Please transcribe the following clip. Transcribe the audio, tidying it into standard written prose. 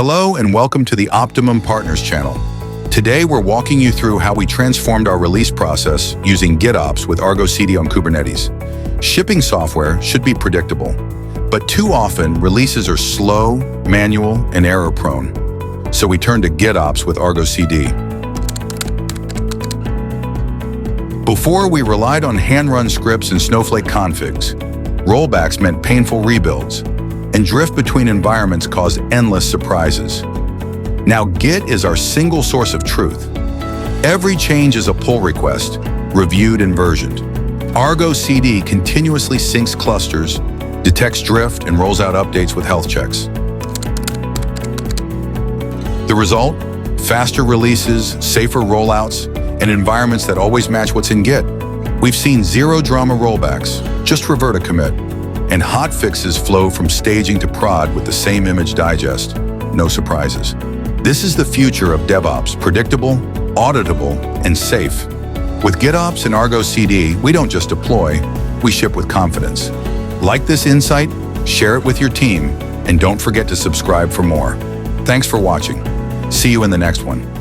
Hello and welcome to the Optimum Partners channel. Today we're walking you through how we transformed our release process using GitOps with Argo CD on Kubernetes. Shipping software should be predictable, but too often releases are slow, manual, and error-prone. So we turned to GitOps with Argo CD. Before, we relied on hand-run scripts and Snowflake configs. Rollbacks meant painful rebuilds, and drift between environments caused endless surprises. Now Git is our single source of truth. Every change is a pull request, reviewed and versioned. Argo CD continuously syncs clusters, detects drift, and rolls out updates with health checks. The result? Faster releases, safer rollouts, and environments that always match what's in Git. We've seen zero-drama rollbacks, just revert a commit, and hot fixes flow from staging to prod with the same image digest. No surprises. This is the future of DevOps, predictable, auditable, and safe. With GitOps and Argo CD, we don't just deploy, we ship with confidence. Like this insight, share it with your team, and don't forget to subscribe for more. Thanks for watching. See you in the next one.